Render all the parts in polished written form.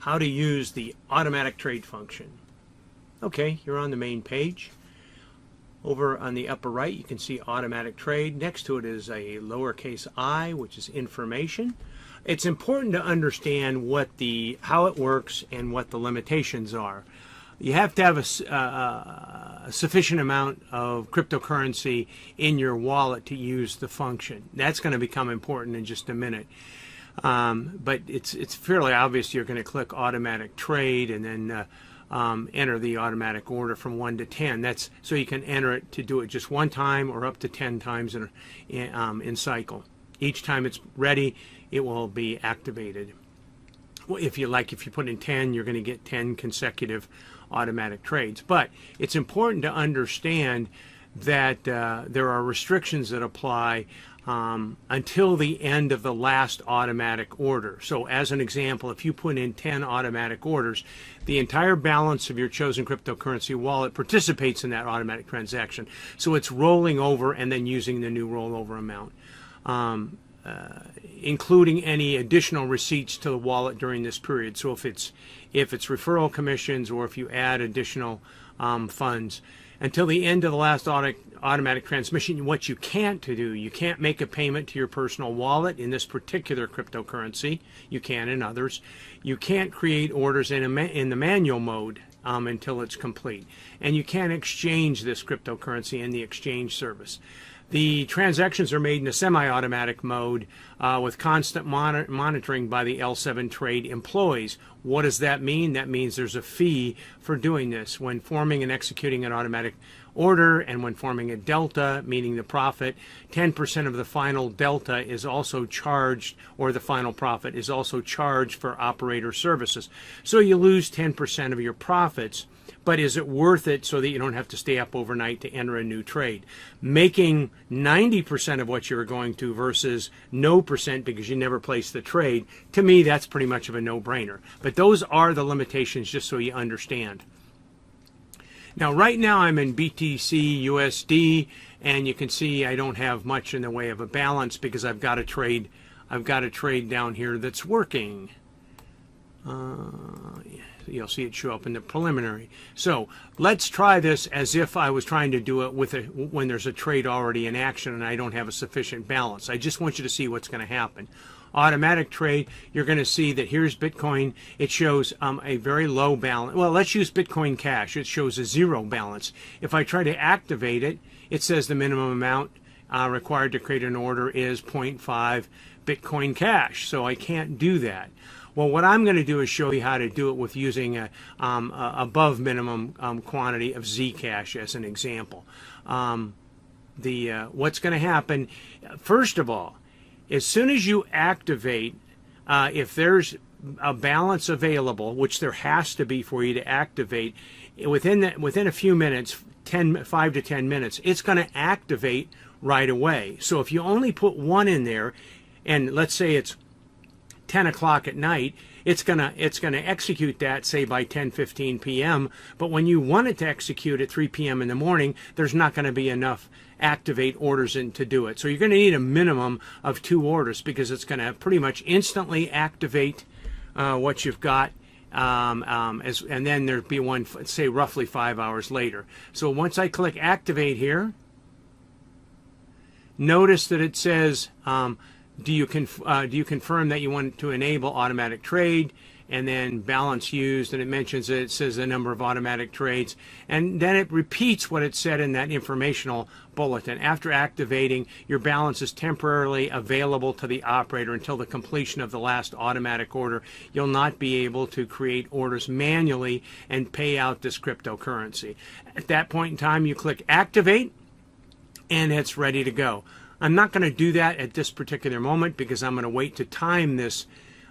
how to use the automatic trade function. Okay, you're on the main page. Over on the upper right, you can see automatic trade. Next to it is a lowercase I, which is information. It's important to understand how it works and what the limitations are. You have to have a sufficient amount of cryptocurrency in your wallet to use the function. That's going to become important in just a minute. But it's fairly obvious. You're going to click automatic trade and then enter the automatic order from 1 to 10. That's so you can enter it to do it just one time or up to 10 times in cycle. Each time it's ready, it will be activated. Well, if you put in 10, you're going to get 10 consecutive automatic trades. But it's important to understand that there are restrictions that apply until the end of the last automatic order. So as an example, if you put in 10 automatic orders, the entire balance of your chosen cryptocurrency wallet participates in that automatic transaction. So it's rolling over and then using the new rollover amount, including any additional receipts to the wallet during this period. So if it's referral commissions or if you add additional funds, until the end of the last automatic transmission, what you can't do, you can't make a payment to your personal wallet in this particular cryptocurrency. You can in others. You can't create orders in the manual mode until it's complete. And you can't exchange this cryptocurrency in the exchange service. The transactions are made in a semi-automatic mode with constant monitoring by the L7Trade employees. What does that mean? That means there's a fee for doing this. When forming and executing an automatic order and when forming a delta, meaning the profit, 10% of the final delta is also charged, or the final profit is also charged for operator services. So you lose 10% of your profits. But is it worth it so that you don't have to stay up overnight to enter a new trade? Making 90% of what you're going to versus no percent because you never placed the trade, to me, that's pretty much of a no-brainer. But those are the limitations, just so you understand. Now, right now I'm in BTC USD, and you can see I don't have much in the way of a balance because I've got a trade down here that's working. You'll see it show up in the preliminary. So let's try this as if I was trying to do it when there's a trade already in action and I don't have a sufficient balance. I just want you to see what's going to happen. Automatic trade, you're going to see that here's Bitcoin. It shows a very low balance. Well, let's use Bitcoin Cash. It shows a 0 balance. If I try to activate it, it says the minimum amount required to create an order is 0.5 Bitcoin Cash. So I can't do that. Well, what I'm going to do is show you how to do it with using a above minimum quantity of Zcash as an example. What's going to happen, first of all, as soon as you activate, if there's a balance available, which there has to be for you to activate, within a few minutes, 5 to 10 minutes, it's going to activate right away. So if you only put one in there, and let's say it's 10 o'clock at night, it's gonna execute that, say, by 10:15 p.m. But when you want it to execute at 3 p.m. in the morning, there's not going to be enough activate orders in to do it. So you're going to need a minimum of 2 orders because it's going to pretty much instantly activate what you've got, and then there'd be one, say, roughly 5 hours later. So once I click activate here, notice that it says do you confirm that you want to enable automatic trade, and then balance used, and it says the number of automatic trades, and then it repeats what it said in that informational bulletin. After activating, your balance is temporarily available to the operator until the completion of the last automatic order. You'll not be able to create orders manually and pay out this cryptocurrency. At that point in time, you click activate, and it's ready to go. I'm not going to do that at this particular moment because I'm going to wait to time this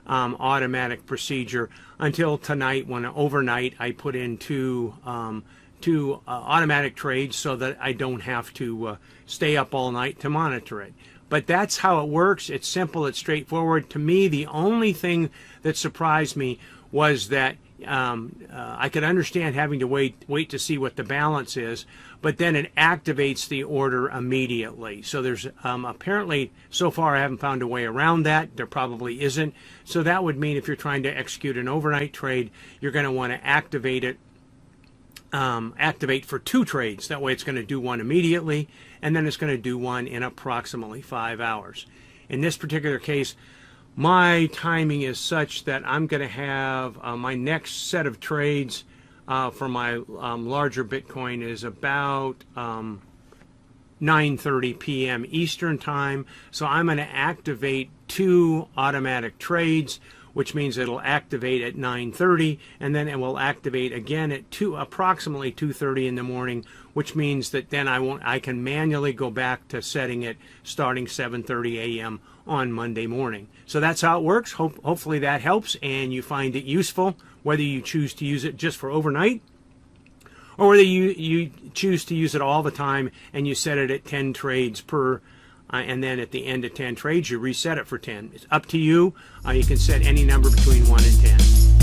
automatic procedure until tonight, when overnight I put in two automatic trades so that I don't have to stay up all night to monitor it. But that's how it works. It's simple. It's straightforward. To me, the only thing that surprised me was that I could understand having to wait to see what the balance is, but then it activates the order immediately. So there's apparently, so far I haven't found a way around that. There probably isn't. So that would mean if you're trying to execute an overnight trade, you're going to want to activate it. Activate for 2 trades. That way it's going to do one immediately, and then it's going to do one in approximately 5 hours. In this particular case, my timing is such that I'm going to have my next set of trades for my larger Bitcoin is about 9:30 p.m. Eastern time. So I'm going to activate 2 automatic trades, which means it'll activate at 9:30, and then it will activate again at approximately 2:30 in the morning, which means that then I can manually go back to setting it starting 7:30 a.m. on Monday morning. So that's how it works. Hopefully that helps and you find it useful, whether you choose to use it just for overnight or whether you choose to use it all the time and you set it at 10 trades per and then at the end of 10 trades you reset it for 10. It's up to you. You can set any number between 1 and 10.